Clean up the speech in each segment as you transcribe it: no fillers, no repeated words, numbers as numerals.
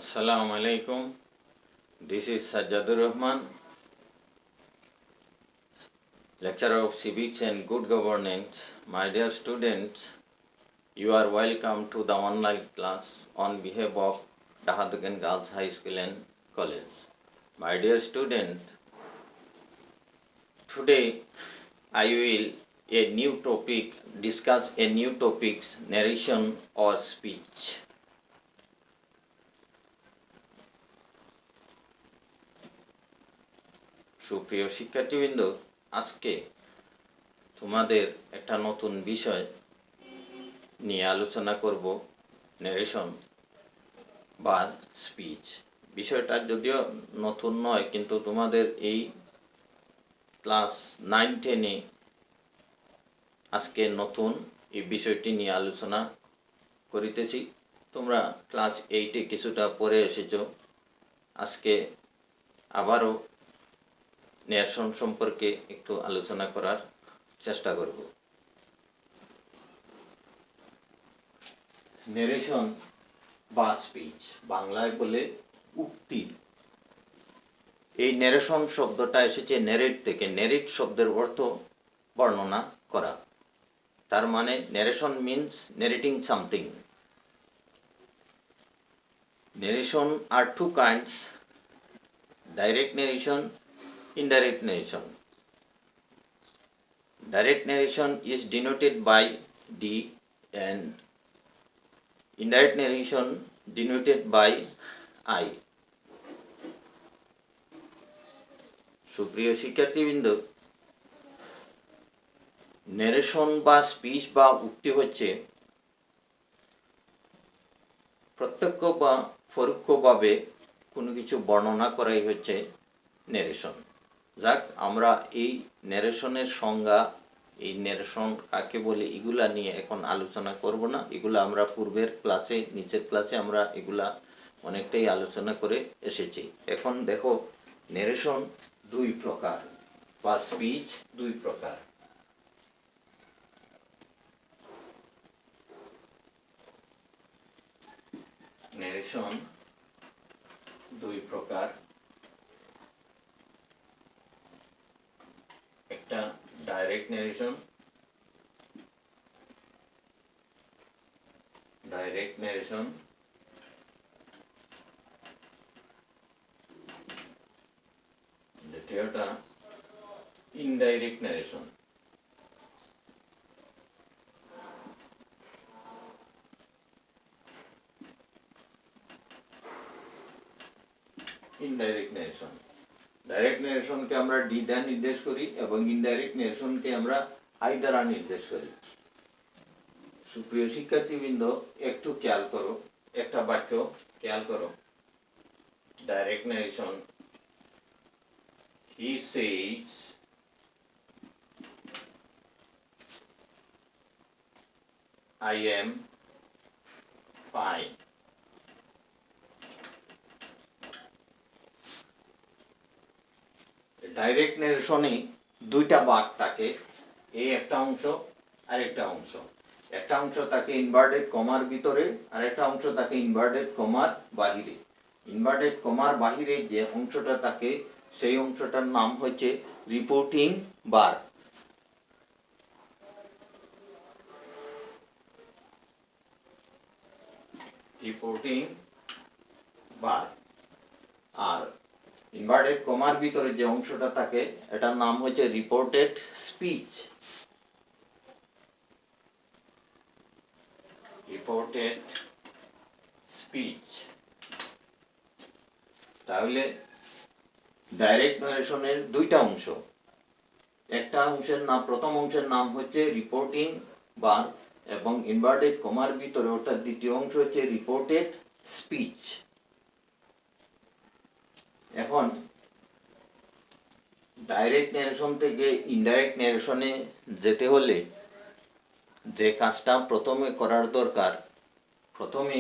Assalamu alaikum. This is Sajjadur Rahman, lecturer of civics and good governance. My dear students, you are welcome to the online class on behalf of Dahadugan Girls High School and College. My dear student, today I will discuss a new topic, narration or speech. সুপ্রিয় শিক্ষার্থীবৃন্দ, আজকে তোমাদের একটা নতুন বিষয় নিয়ে আলোচনা করব, ন্যারেশন বা স্পিচ। বিষয়টা যদিও নতুন নয়, কিন্তু তোমাদের এই ক্লাস 9-10-এ আজকে নতুন এই বিষয়টি নিয়ে আলোচনা করিতেছি। তোমরা ক্লাস 8-এ কিছুটা পড়ে এসেছো। আজকে আবারও ন্যারেশন সম্পর্কে একটু আলোচনা করার চেষ্টা করব। ন্যারেশন বা স্পিচ, বাংলায় বলে উক্তি। এই ন্যারেশন শব্দটা এসেছে ন্যারেট থেকে। ন্যারেট শব্দের অর্থ বর্ণনা করা। তার মানে narration means narrating something. Narration are two kinds: direct narration, indirect narration. Direct narration is denoted by D and indirect narration denoted by I. সুপ্রিয় শিক্ষার্থীবৃন্দ, ন্যারেশন বা স্পিচ বা উক্তি হচ্ছে প্রত্যক্ষ বা পরোক্ষভাবে কোনো কিছু বর্ণনা করাই হচ্ছে ন্যারেশন। যাক, আমরা এই ন্যারেশনের সংজ্ঞা, এই ন্যারেশন কাকে বলে, এগুলা নিয়ে এখন আলোচনা করব না। এগুলা আমরা পূর্বের ক্লাসে, নিচের ক্লাসে আমরা এগুলা অনেকটাই আলোচনা করে এসেছি। এখন দেখো, ন্যারেশন দুই প্রকার বা স্পিচ দুই প্রকার। ন্যারেশন দুই প্রকার। একটা ডাইরেক্ট ন্যারেশন, দ্বিতীয়টা indirect narration. Indirect narration, direct ন্যারেশনকে আমরা ডি দ্বারা নির্দেশ করি এবং ইনডাইরেক্ট ন্যারেশনকে আমরা আই দ্বারা নির্দেশ করি। সুপ্রিয় শিক্ষার্থীবৃন্দ, একটু খেয়াল করো, একটা বাক্য খেয়াল করো। Direct narration, he says I am fine. Direct ন্যারেশনে দুইটা ভাগ থাকে, এই একটা অংশ আর একটা অংশ। একটা অংশ থাকে ইনভার্টেড কমার ভিতরে আর একটা অংশ থাকে ইনভার্টেড কমার বাহিরে। ইনভার্টেড কমার বাহিরে যে অংশটা থাকে সেই অংশটার নাম হচ্ছে রিপোর্টিং বার। রিপোর্টিং বার। আর ইনভার্টেড কমার ভিতরে যে অংশটা থাকে এটার নাম হচ্ছে রিপোর্টেড স্পিচ। Reported speech. তাহলে ডাইরেক্ট ন্যারেশনের দুইটা অংশ। একটা অংশের নাম, প্রথম অংশের নাম হচ্ছে রিপোর্টিং বার এবং ইনভার্টেড কমার ভিতরে অর্থাৎ দ্বিতীয় অংশ হচ্ছে রিপোর্টেড স্পিচ। এখন ডাইরেক্ট ন্যারেশন থেকে ইনডাইরেক্ট ন্যারেশনে যেতে হলে যে কাজটা প্রথমে করার দরকার, প্রথমে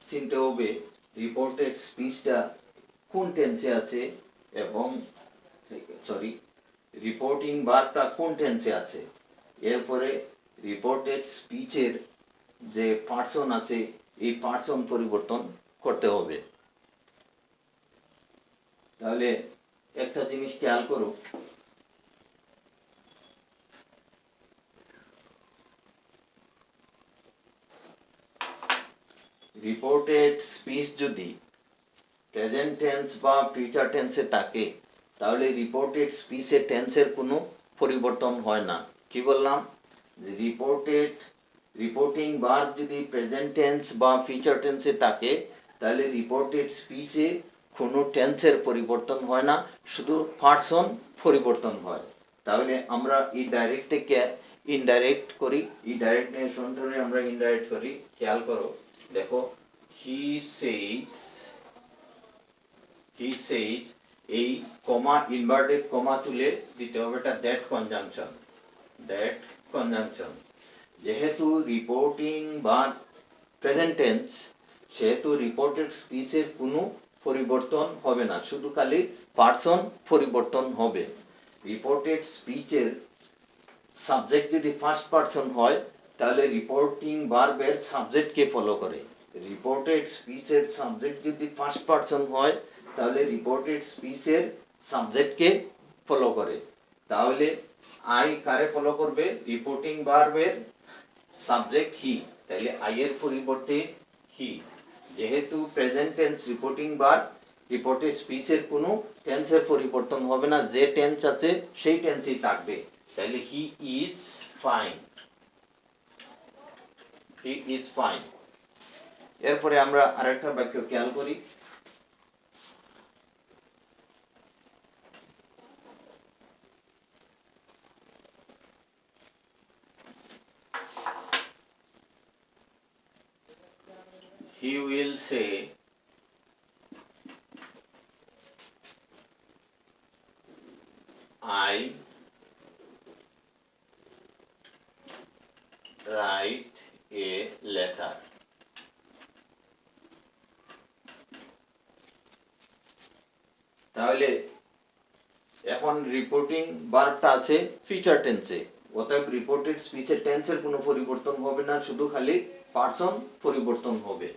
চিনতে হবে রিপোর্টেড স্পিচটা কোন টেন্সে আছে এবং রিপোর্টিং ভার্বটা কোন টেন্সে আছে। এরপরে রিপোর্টেড স্পিচের যে পার্সন আছে এই পার্সন পরিবর্তন করতে হবে। তাহলে একটা জিনিস খেয়াল করো, রিপোর্টেড স্পিচ যদি প্রেজেন্ট টেন্স বা ফিউচার টেন্সে থাকে তাহলে রিপোর্টেড স্পিচের টেন্সের কোনো পরিবর্তন হয় না। কি বললাম? যে রিপোর্টিং ভার্ব যদি প্রেজেন্ট টেন্স বা ফিউচার টেন্সে থাকে তাহলে রিপোর্টেড স্পিচে কোনো টেন্সের পরিবর্তন হয় না, শুধু পার্সন পরিবর্তন হয়। তাহলে আমরা এই ডাইরেক্ট থেকে ইনডাইরেক্ট করি, এই ডাইরেক্ট নেশন ধরে আমরা ইনডাইরেক্ট করি। খেয়াল করো, দেখো, হি সেইজ এই কমা ইনভার্টেড কমা তুলে দিতে হবে, এটা দ্যাট কনজাংশন। যেহেতু রিপোর্টিং বা প্রেজেন্ট টেন্স, সেহেতু রিপোর্টেড স্পিচের কোনো পরিবর্তন হবে না, শুধু খালি পার্সন পরিবর্তন হবে। রিপোর্টেড স্পিচের সাবজেক্ট যদি ফার্স্ট পার্সন হয় তাহলে রিপোর্টিং ভার্বের সাবজেক্টকে ফলো করে। রিপোর্টেড স্পিচের সাবজেক্ট যদি ফার্স্ট পার্সন হয় তাহলে রিপোর্টেড স্পিচের সাবজেক্টকে ফলো করে। তাহলে আই কারে ফলো করবে? রিপোর্টিং ভার্বের সাবজেক্ট হি, তাহলে আই এর পরিবর্তে হি। যেহেতু present tense reporting verb, reported স্পিচের কোনো টেন্সের পরিবর্তন হবে না, যে টেন্স আছে সেই টেন্সই থাকবে। তাহলে হি ইজ ফাইন। এরপরে আমরা আরেকটা বাক্য খেয়াল করি, he will say I write a letter. তাহলে এখন রিপোর্টিং ভার্বটা আছে ফিউচার টেন্সে, অতএব রিপোর্টেড স্পিচের টেন্সের কোনো পরিবর্তন হবে না, শুধু খালি পার্সন পরিবর্তন হবে।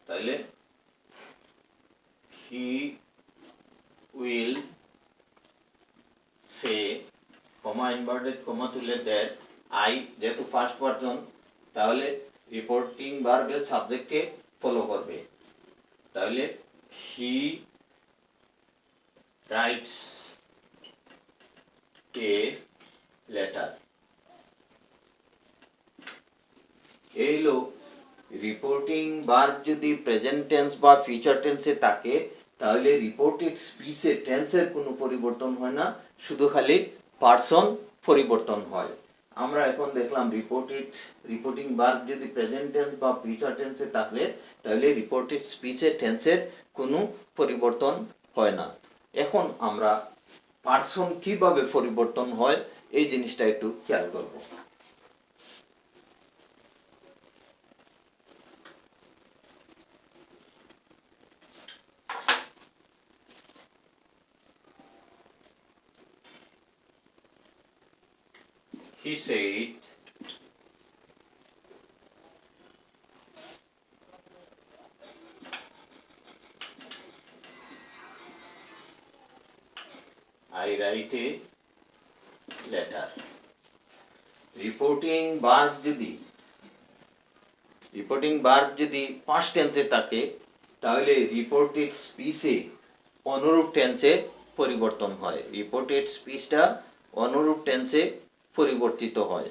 তাহলে he will say comma inverted comma তুলে দ্যাট আই, যেহেতু ফার্স্ট পার্সন তাহলে রিপোর্টিং ভার্বের সাবজেক্টকে ফলো করবে। তাহলে হি রাইটস এ লেটার। এই হলো রিপোর্টিং ভার্ব যদি প্রেজেন্ট টেন্স বা ফিউচার টেন্সে থাকে তাহলে রিপোর্টেড স্পিচের টেন্সের কোনো পরিবর্তন হয় না, শুধু খালি পার্সন পরিবর্তন হয়। আমরা এখন দেখলাম রিপোর্টিং ভার্ব যদি প্রেজেন্ট টেন্স বা ফিউচার টেন্সে থাকলে তাহলে রিপোর্টেড স্পিচের টেন্সের কোনো পরিবর্তন হয় না। এখন আমরা পার্সন কিভাবে পরিবর্তন হয় এই জিনিসটা একটু খেয়াল করব। He said, I write a letter. Reporting verb যদি পাস্ট টেন্সে থাকে তাহলে রিপোর্টেড স্পিচে অনুরূপ টেন্সে পরিবর্তন হয়, রিপোর্টেড স্পিচটা অনুরূপ টেন্সে পরিবর্তিত হয়।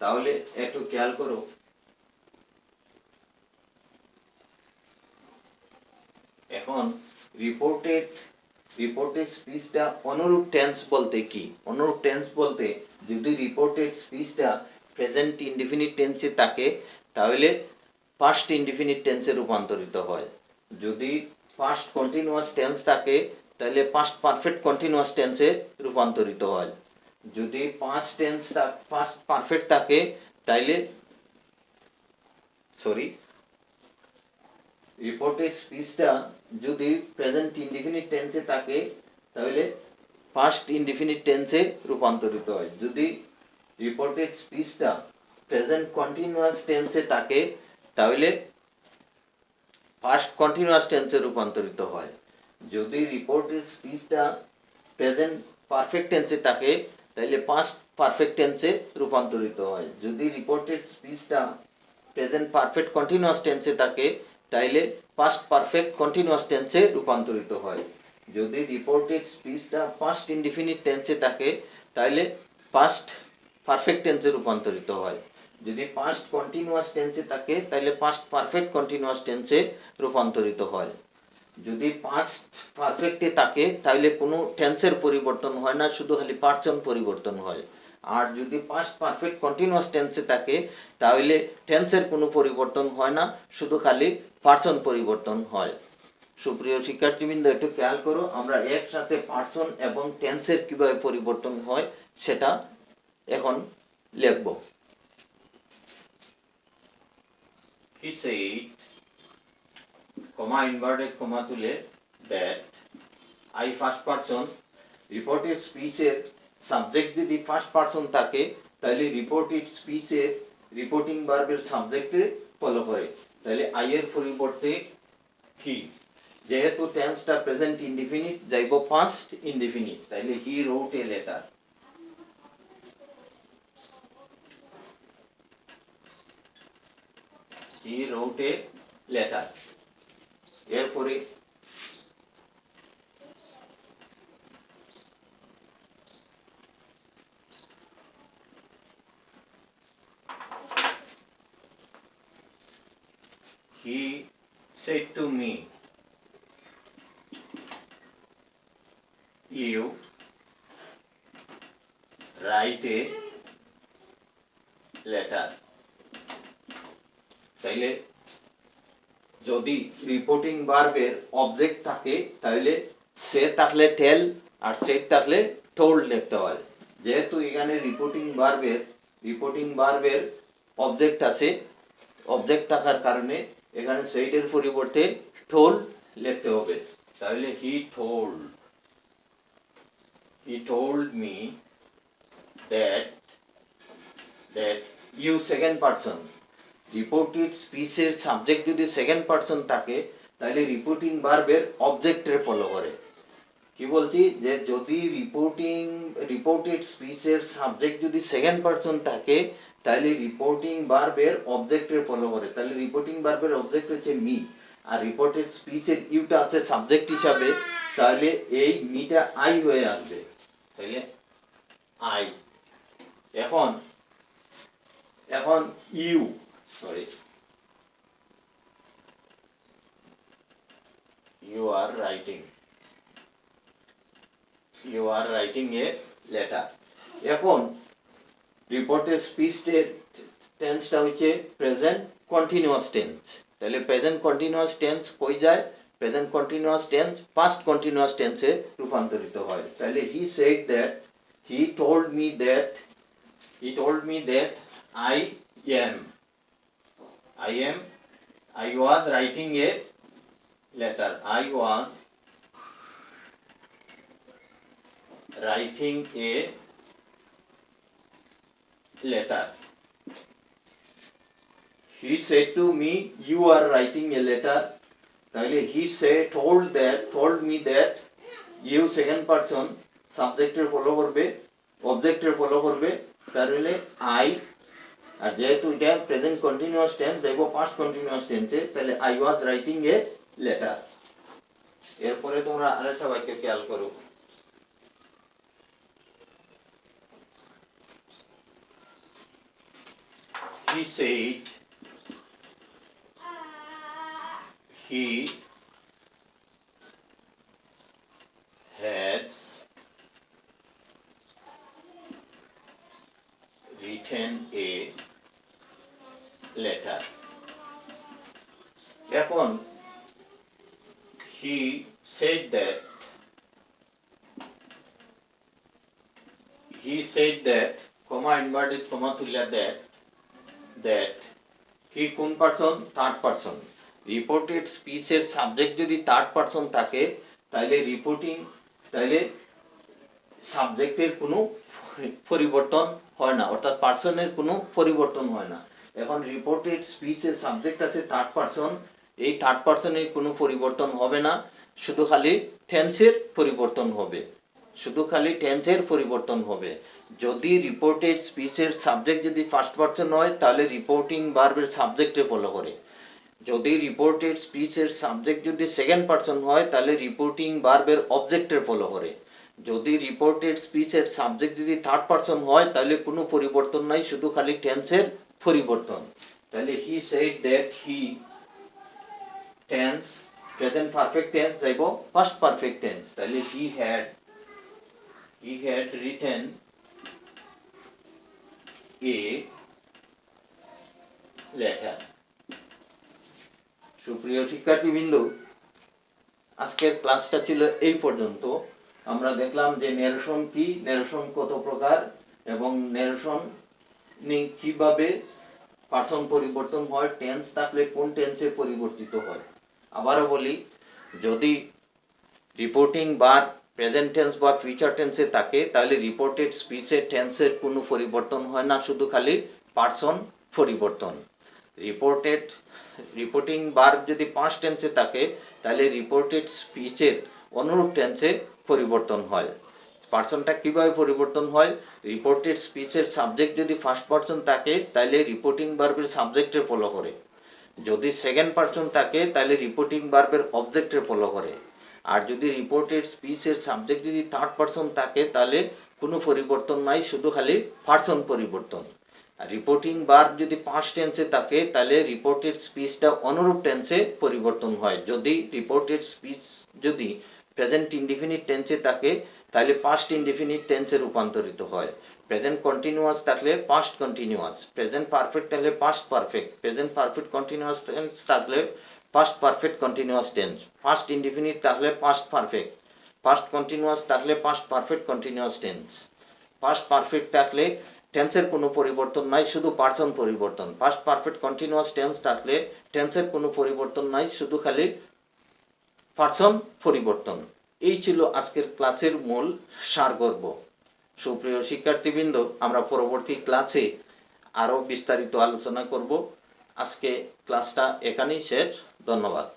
তাহলে একটু খেয়াল করো, এখন রিপোর্টেড স্পিচটা অনুরূপ টেন্স বলতে কি? অনুরূপ টেন্স বলতে যদি রিপোর্টেড স্পিচটা প্রেজেন্ট ইনডিফিনিট টেন্সে থাকে তাহলে পাস্ট ইনডিফিনিট টেন্সে রূপান্তরিত হয়। যদি পাস্ট কন্টিনিউয়াস টেন্স থাকে তাহলে পাস্ট পারফেক্ট কন্টিনিউয়াস টেন্সে রূপান্তরিত হয়। যদি পাস্ট পারফেক্ট থাকে তাইলে রিপোর্টেড স্পিচটা যদি প্রেজেন্ট ইনডিফিনিট টেন্সে থাকে তাহলে পাস্ট ইনডিফিনিট টেন্সে রূপান্তরিত হয়। যদি রিপোর্টেড স্পিচটা প্রেজেন্ট কন্টিনিউয়াস টেন্সে থাকে তাহলে পাস্ট কন্টিনিউয়াস টেন্সে রূপান্তরিত হয়। যদি রিপোর্টেড স্পিচটা প্রেজেন্ট পারফেক্ট টেন্সে থাকে তাহলে পাস্ট পারফেক্ট টেন্সে রূপান্তরিত হয়। যদি রিপোর্টেড স্পিচটা প্রেজেন্ট পারফেক্ট কন্টিনিউয়াস টেন্সে থাকে তাহলে পাস্ট পারফেক্ট কন্টিনিউয়াস টেন্সে রূপান্তরিত হয়। যদি রিপোর্টেড স্পিচটা পাস্ট ইনডিফিনিট টেন্সে থাকে তাহলে পাস্ট পারফেক্ট টেন্সে রূপান্তরিত হয়। যদি পাস্ট কন্টিনিউয়াস টেন্সে থাকে তাহলে পাস্ট পারফেক্ট কন্টিনিউয়াস টেন্সে রূপান্তরিত হয়। যদি পাস্ট পারফেক্টে থাকে তাহলে কোনো টেন্সের পরিবর্তন হয় না, শুধু খালি পার্সন পরিবর্তন হয়। আর যদি পাস্ট পারফেক্ট কন্টিনিউয়াস টেন্সে থাকে তাহলে টেন্সের কোনো পরিবর্তন হয় না, শুধু খালি পার্সন পরিবর্তন হয়। সুপ্রিয় শিক্ষার্থীবৃন্দ, একটু খেয়াল করো, আমরা একসাথে পার্সন এবং টেন্সের কীভাবে পরিবর্তন হয় সেটা এখন লিখব। He said, comma inverted comma তুলে that I first person reported স্পিচের সাবজেক্ট যদি ফার্স্ট পারসন থাকে তাহলে রিপোর্টেড স্পিচের রিপোর্টিং ভার্বের সাবজেক্টে ফলো করে, তাহলে আই এর পরিবর্তে হি। যেহেতু টেন্সটা প্রেজেন্ট ইনডিফিনিট যাইব পাস্ট ইনডিফিনিট, তাহলে he wrote a letter. He wrote a letter. এরপরে he said to me, you write a letter. তাইলে যদি রিপোর্টিং ভার্বের অবজেক্ট থাকে তাহলে সে থাকলে টেল আর সেট থাকলে টোল্ড লিখতে হয়। যেহেতু এখানে রিপোর্টিং ভার্বের অবজেক্ট আছে, অবজেক্ট থাকার কারণে এখানে সেইটের পরিবর্তে টোল্ড লিখতে হবে। তাহলে he told me that you second person. Reported স্পিচের সাবজেক্ট যদি সেকেন্ড পারসন থাকে তাহলে রিপোর্টিং ভার্বের অবজেক্টের ফলো করে। কি বলছি, যে যদি রিপোর্টেড স্পিচের সাবজেক্ট যদি সেকেন্ড পারসন থাকে তাহলে রিপোর্টিং ভার্বের অবজেক্টের ফলো করে। তাহলে রিপোর্টিং ভার্বের অবজেক্ট হচ্ছে মি, আর রিপোর্টেড স্পিচের ইউটা আছে সাবজেক্ট হিসাবে, তাহলে এই মিটা আই হয়ে আসবে। তাহলে আই। এখন you are writing a letter. এখন রিপোর্টেড স্পিচের টেন্সটা হচ্ছে প্রেজেন্ট কন্টিনিউয়াস টেন্স। তাহলে প্রেজেন্ট কন্টিনিউয়াস টেন্স কই যায়? Present continuous tense past continuous টেন্সে রূপান্তরিত হয়। তাহলে he said that, he told me that I was writing a letter. I was writing a letter. He said to me, you are writing a letter. তাহলে he told me that, you second person, সাবজেক্টের follow করবে, অবজেক্টের follow করবে, তাহলে I. আর যেহেতু এটা present continuous tense দেখবো past continuous টেন্সে, তাহলে I was writing A letter. এরপরে তোমরা আরেকটা বাক্য খেয়াল করো। He said he had written a letter. এখন he said that comma inverted comma তুললে that he কোন পারসন? Third person. রিপোর্টেড স্পিচের সাবজেক্ট যদি থার্ড পারসন থাকে তাহলে সাবজেক্টের কোনো পরিবর্তন হয় না, অর্থাৎ পার্সনের কোনো পরিবর্তন হয় না। এখন রিপোর্টেড স্পিচের সাবজেক্ট আছে থার্ড পার্সন, এই থার্ড পার্সনের কোনো পরিবর্তন হবে না, শুধু খালি টেন্সের পরিবর্তন হবে, শুধু খালি টেন্সের পরিবর্তন হবে। যদি রিপোর্টেড স্পিচের সাবজেক্ট যদি ফার্স্ট পার্সন হয় তাহলে রিপোর্টিং ভার্বের সাবজেক্টে ফলো করে। যদি রিপোর্টেড স্পিচের সাবজেক্ট যদি সেকেন্ড পার্সন হয় তাহলে রিপোর্টিং ভার্বের অবজেক্টের ফলো করে। যদি রিপোর্টেড স্পিচের সাবজেক্ট যদি থার্ড পার্সন হয় তাহলে কোনো পরিবর্তন নাই, শুধু খালি টেন্সের পরিবর্তন। তাহলে he said that he, tense present perfect tense যাইব পাস্ট পারফেক্ট টেন্স, তাহলে হি had written a letter. সুপ্রিয় শিক্ষার্থীবৃন্দ, আজকের ক্লাসটা ছিল এই পর্যন্ত। আমরা দেখলাম যে ন্যারেশন কি, ন্যারেশন কত প্রকার, এবং ন্যারেশন কিভাবে পার্সন পরিবর্তন হয়, টেন্স থাকলে কোন টেন্সে পরিবর্তিত হয়। আবারও বলি, যদি রিপোর্টিং বা প্রেজেন্ট টেন্স বা ফিউচার টেন্সে থাকে তাহলে রিপোর্টেড স্পিচের টেন্সের কোনো পরিবর্তন হয় না, শুধু খালি পার্সন পরিবর্তন। রিপোর্টিং ভার্ব যদি পাস্ট টেন্সে থাকে তাহলে রিপোর্টেড স্পিচের অনুরূপ টেন্সে পরিবর্তন হয়। পার্সনটা কীভাবে পরিবর্তন হয়, রিপোর্টেড স্পিচের সাবজেক্ট যদি ফার্স্ট পার্সন থাকে তাহলে রিপোর্টিং ভার্বের সাবজেক্টের ফলো করে। যদি সেকেন্ড পার্সন থাকে তাহলে রিপোর্টিং ভার্বের অবজেক্টের ফলো করে। আর যদি রিপোর্টেড স্পিচের সাবজেক্ট যদি থার্ড পার্সন থাকে তাহলে কোনো পরিবর্তন নাই, শুধু খালি পার্সন পরিবর্তন। আর রিপোর্টিং ভার্ব যদি পাস্ট টেন্সে থাকে তাহলে রিপোর্টেড স্পিচটা অনুরূপ টেন্সে পরিবর্তন হয়। যদি রিপোর্টেড স্পিচ যদি প্রেজেন্ট ইনডিফিনিট টেন্সে থাকে তাহলে পাস্ট ইনডিফিনিট টেন্সে রূপান্তরিত হয়। প্রেজেন্ট কন্টিনিউয়াস থাকলে পাস্ট কন্টিনিউয়াস, প্রেজেন্ট পারফেক্ট থাকলে past perfect, present perfect continuous tense থাকলে past perfect continuous tense, past indefinite থাকলে পাস্ট পারফেক্ট, পাস্ট কন্টিনিউয়াস থাকলে past perfect continuous tense, past perfect থাকলে টেন্সের কোনো পরিবর্তন নাই, শুধু পার্সন পরিবর্তন। পাস্ট পারফেক্ট কন্টিনিউয়াস টেন্স থাকলে টেন্সের কোনো পরিবর্তন নাই, শুধু খালি পার্সন পরিবর্তন। এই ছিল আজকের ক্লাসের মূল সারগর্ভ। সুপ্রিয় শিক্ষার্থীবৃন্দ, আমরা পরবর্তী ক্লাসে আরও বিস্তারিত আলোচনা করব। আজকে ক্লাসটা এখানেই শেষ। ধন্যবাদ।